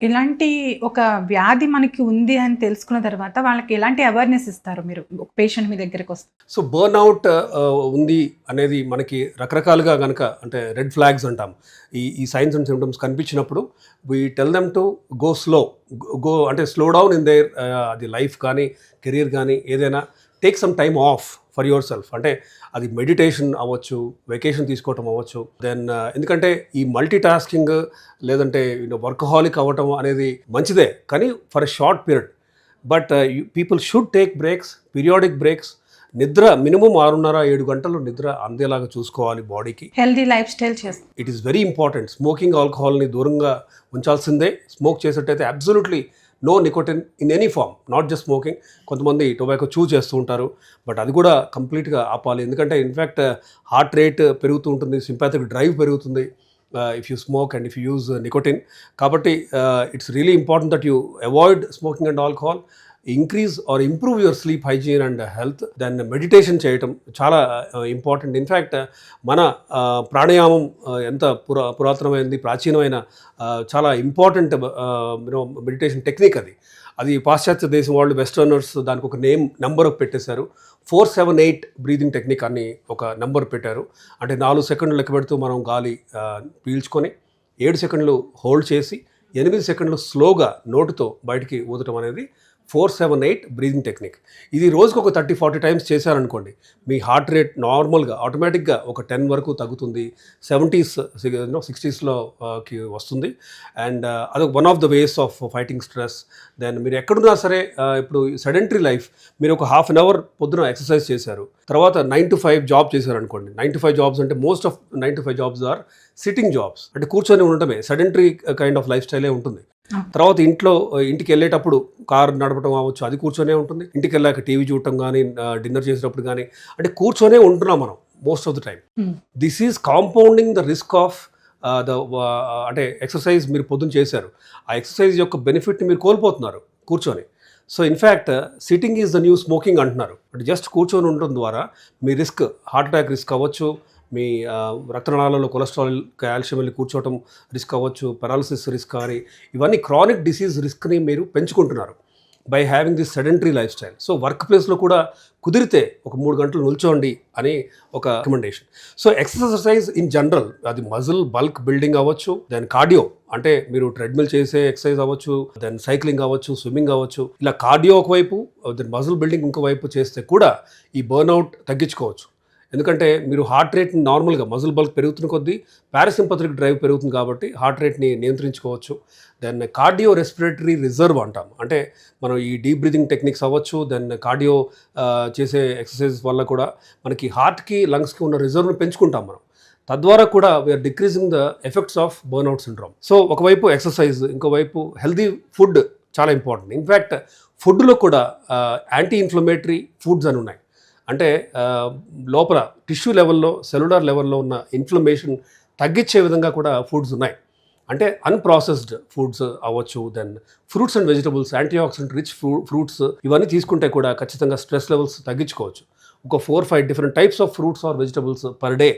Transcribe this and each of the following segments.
ఇలాంటి ఒక వ్యాధి మనకి ఉంది అని తెలుసుకున్న తర్వాత వాళ్ళకి ఎలాంటి అవేర్‌నెస్ ఇస్తారు మీరు? ఒక పేషెంట్ మీ దగ్గరికొస్తే? సో బర్న్‌ఔట్ ఉంది అనేది మనకి రకరకాలుగా గనక అంటే రెడ్ ఫ్లాగ్స్ అంటాం. ఈ సైన్స్ అండ్ సింప్టమ్స్ కనిపించినప్పుడు we tell them to go slow. Go అంటే స్లో డౌన్ ఇన్ దేర్ అది లైఫ్ కానీ, కెరియర్ కానీ ఏదైనా take some time off for yourself. అంటే అది మెడిటేషన్ అవ్వచ్చు, వెకేషన్ తీసుకోవటం అవ్వచ్చు. దెన్ ఎందుకంటే ఈ మల్టీ టాస్కింగ్ లేదంటే వర్కహాలిక్ అవ్వటం అనేది మంచిదే, కానీ for a short period. But people should take breaks, periodic breaks. నిద్ర మినిమం 6:30-7 గంటలు నిద్ర అందేలాగా చూసుకోవాలి బాడీకి. హెల్తీ లైఫ్ స్టైల్ చేస్తారు. It is very important. Smoking, ఆల్కహాల్ని దూరంగా ఉంచాల్సిందే. స్మోక్ చేసేటైతే absolutely no nicotine in any form, not just smoking. కొంతమంది టొబాకో చూ చేస్తూ ఉంటారు, బట్ అది కూడా కంప్లీట్గా ఆపాలి. ఎందుకంటే ఇన్ఫ్యాక్ట్ హార్ట్ రేట్ పెరుగుతూ ఉంటుంది, సింపాథిక్ డ్రైవ్ పెరుగుతుంది if you smoke and if you use nicotine. కాబట్టి it's really important that you avoid smoking and alcohol, increase or improve your sleep hygiene and health. దాన్ని మెడిటేషన్ చేయటం చాలా important. In fact మన ప్రాణాయామం ఎంత పురాతనమైనది, ప్రాచీనమైన చాలా ఇంపార్టెంట్ మెడిటేషన్ టెక్నిక్ అది. అది పాశ్చాత్య దేశం వాళ్ళు, వెస్టర్నర్స్ దానికి ఒక నెంబర్ పెట్టేశారు. 4-7-8 బ్రీదింగ్ టెక్నిక్ అని ఒక నెంబర్ పెట్టారు. అంటే 4 సెకండ్లు లెక్క పెడుతూ మనం గాలి పీల్చుకొని 7 సెకండ్లు హోల్డ్ చేసి 8 సెకండ్లు స్లోగా నోటుతో బయటికి ఊదటం అనేది 4-7-8 బ్రీదింగ్ టెక్నిక్. ఇది రోజుకు ఒక 30-40 టైమ్స్ చేశారనుకోండి, మీ హార్ట్ రేట్ నార్మల్గా ఆటోమేటిక్గా ఒక 10 వరకు తగ్గుతుంది. 70s 60sలోకి వస్తుంది. అండ్ అదొక one of the ways of fighting stress. Then మీరు ఎక్కడున్నా సరే, ఇప్పుడు సెడెంటరీ లైఫ్, మీరు ఒక హాఫ్ అన్ అవర్ పొద్దున ఎక్సర్సైజ్ చేశారు, తర్వాత 9 to 5 జాబ్ చేశారనుకోండి. 9 to 5 జాబ్స్ అంటే most of 9 to 5 jobs are sitting jobs, అంటే కూర్చొని ఉండటమే, సెడెంటరీ కైండ్ ఆఫ్ లైఫ్ స్టైలే ఉంటుంది. తర్వాత ఇంటికి వెళ్ళేటప్పుడు కారు నడపడం అవ్వచ్చు, అది కూర్చొనే ఉంటుంది. ఇంటికి వెళ్ళాక టీవీ చూడటం కానీ, డిన్నర్ చేసేటప్పుడు కానీ, అంటే కూర్చొనే ఉంటున్నాం మనం most of the time. This is compounding the risk of అంటే ఎక్సర్సైజ్ మీరు పొద్దున్న చేశారు, ఆ ఎక్సర్సైజ్ యొక్క బెనిఫిట్ని మీరు కోల్పోతున్నారు కూర్చొని. So in fact sitting is the new smoking అంటున్నారు. అంటే జస్ట్ కూర్చొని ఉండడం ద్వారా మీ రిస్క్, హార్ట్ అటాక్ రిస్క్ అవ్వచ్చు, మీ రక్తనాళాలలో కొలెస్ట్రాల్, కాల్షియం వెళ్ళి కూర్చోవటం రిస్క్ అవ్వచ్చు, పెరాలసిస్ రిస్క్ కానీ, ఇవన్నీ క్రానిక్ డిసీజ్ రిస్క్ని మీరు పెంచుకుంటున్నారు by having this sedentary life style. So work ప్లేస్లో కూడా కుదిరితే ఒక 3 గంటలు నిల్చోండి అని ఒక recommendation. So exercise in general, అది మజిల్ బల్క్ బిల్డింగ్ అవ్వచ్చు, దెన్ కార్డియో అంటే మీరు ట్రెడ్మిల్ చేసే ఎక్సర్సైజ్ అవ్వచ్చు, దెన్ సైక్లింగ్ అవ్వచ్చు, స్విమ్మింగ్ అవ్వచ్చు. ఇలా కార్డియో ఒకవైపు, దెన్ మజిల్ బిల్డింగ్ ఇంకోవైపు చేస్తే కూడా ఈ బర్న్అవుట్ తగ్గించుకోవచ్చు. ఎందుకంటే మీరు హార్ట్ రేట్ని నార్మల్గా, మజిల్ బల్క్ పెరుగుతున్న కొద్దీ పారాసింపథటిక్ డ్రైవ్ పెరుగుతుంది కాబట్టి హార్ట్ రేట్ని నియంత్రించుకోవచ్చు. దెన్ కార్డియో రెస్పిరేటరీ రిజర్వ్ అంటాం. అంటే మనం ఈ డీప్ బ్రీదింగ్ టెక్నిక్స్ అవ్వచ్చు, దెన్ కార్డియో చేసే ఎక్సర్సైజ్ వల్ల కూడా మనకి హార్ట్కి, లంగ్స్కి ఉన్న రిజర్వ్ని పెంచుకుంటాం మనం. తద్వారా కూడా we are decreasing the effects of burnout syndrome. So ఒకవైపు ఎక్సర్సైజ్, ఇంకోవైపు హెల్దీ ఫుడ్ చాలా ఇంపార్టెంట్. ఇన్ఫ్యాక్ట్ ఫుడ్లో కూడా యాంటీ ఇన్ఫ్లమేటరీ ఫుడ్స్ అని ఉన్నాయి. అంటే లోపల టిష్యూ లెవెల్లో, సెల్యులార్ లెవెల్లో ఉన్న ఇన్ఫ్లమేషన్ తగ్గించే విధంగా కూడా ఫుడ్స్ ఉన్నాయి. అంటే అన్ప్రాసెస్డ్ ఫుడ్స్ అవ్వచ్చు, then fruits and vegetables, antioxidant rich fruits, ఇవన్నీ తీసుకుంటే కూడా ఖచ్చితంగా స్ట్రెస్ లెవెల్స్ తగ్గించుకోవచ్చు. ఒక 4-5 different types of fruits or vegetables per day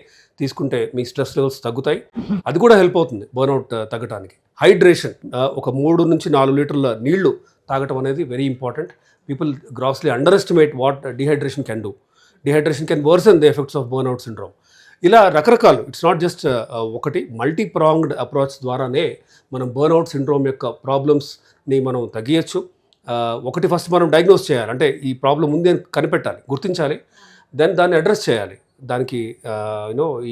తీసుకుంటే మీ స్ట్రెస్ లెవెల్స్ తగ్గుతాయి. అది కూడా హెల్ప్ అవుతుంది బర్న్అవుట్ తగ్గడానికి. హైడ్రేషన్, ఒక 3-4 లీటర్ల నీళ్లు తాగటం అనేది very important. People grossly under estimate what dehydration can do. Dehydration can worsen the effects of burnout syndrome. ఇలా రకరకాలు, ఇట్స్ నాట్ జస్ట్ ఒకటి, మల్టీ ప్రాంగ్డ్ అప్రోచ్ ద్వారానే మనం బర్న్అవుట్ సిండ్రోమ్ యొక్క ప్రాబ్లమ్స్ని మనం తగ్గించచ్చు. ఒకటి ఫస్ట్ మనం డయాగ్నోస్ చేయాలి, అంటే ఈ ప్రాబ్లం ఉంది అని కనిపెట్టాలి, గుర్తించాలి, దెన్ దాన్ని అడ్రస్ చేయాలి. దానికి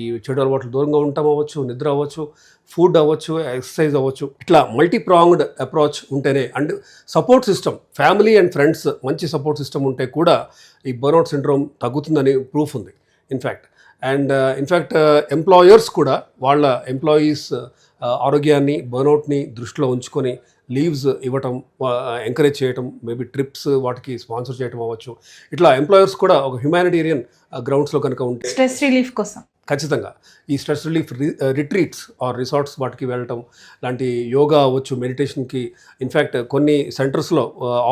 ఈ చెడు అలవాట్లు దూరంగా ఉండటం అవ్వచ్చు, నిద్ర అవ్వచ్చు, ఫుడ్ అవ్వచ్చు, ఎక్సర్సైజ్ అవ్వచ్చు. ఇట్లా మల్టీ ప్రాంగ్డ్ అప్రోచ్ ఉంటేనే, and support system, family and friends మంచి సపోర్ట్ సిస్టమ్ ఉంటే కూడా ఈ బర్న్అవుట్ సిండ్రోమ్ తగ్గుతుందని ప్రూఫ్ ఉంది ఇన్ఫ్యాక్ట్. అండ్ ఇన్ఫ్యాక్ట్ ఎంప్లాయర్స్ కూడా వాళ్ళ ఎంప్లాయీస్ ఆరోగ్యాన్ని, బర్న్అవుట్ని దృష్టిలో ఉంచుకొని లీవ్స్ ఇవ్వటం, ఎంకరేజ్ చేయటం, మేబీ ట్రిప్స్ వాటికి స్పాన్సర్ చేయటం అవ్వచ్చు. ఇట్లా ఎంప్లాయర్స్ కూడా ఒక హ్యుమానిటేరియన్ గ్రౌండ్స్లో కనుక ఉంటే స్ట్రెస్ రిలీఫ్ కోసం ఖచ్చితంగా ఈ stress relief retreats or resorts వాటికి వెళ్ళటం, లాంటి యోగా అవ్వచ్చు, మెడిటేషన్కి. ఇన్ఫ్యాక్ట్ కొన్ని సెంటర్స్లో,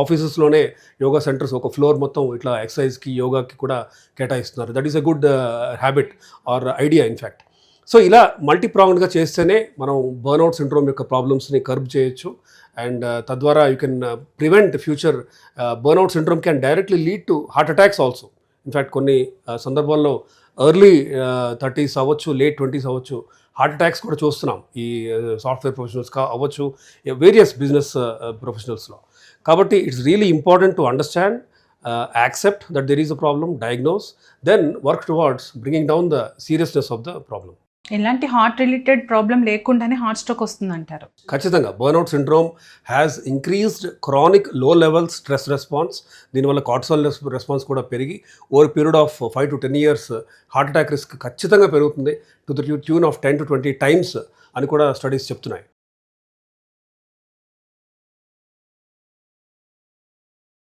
ఆఫీసెస్లోనే యోగా సెంటర్స్ ఒక ఫ్లోర్ మొత్తం ఇట్లా ఎక్సర్సైజ్కి, యోగాకి కూడా కేటాయిస్తున్నారు. That is a good habit or idea in fact. So ఇలా మల్టీప్రాంగ్డ్గా చేస్తేనే మనం బర్న్అవుట్ సిండ్రోమ్ యొక్క ప్రాబ్లమ్స్ని కర్బ్ చేయొచ్చు అండ్ తద్వారా you can prevent future burnout syndrome can directly lead to heart attacks also. In fact కొన్ని సందర్భాల్లో ఎర్లీ 30s అవ్వచ్చు, లేట్ 20s అవ్వచ్చు, హార్ట్ అటాక్స్ కూడా చూస్తున్నాం ఈ సాఫ్ట్వేర్ ప్రొఫెషనల్స్ అవ్వచ్చు, వేరియస్ బిజినెస్ ప్రొఫెషనల్స్లో. కాబట్టి it's really important to understand, accept that there is a problem, diagnose, then work towards bringing down the seriousness of the problem. ఎలాంటి heart related problem లేకుండానే heart stroke వస్తుందంటారు. ఖచ్చితంగా burnout syndrome has increased chronic low level stress response. దీనివల్ల cortisol response కూడా పెరిగి over period of 5 to 10 years heart attack risk ఖచ్చితంగా పెరుగుతుంది to the tune of 10 to 20 times అని కూడా స్టడీస్ చెప్తున్నాయి.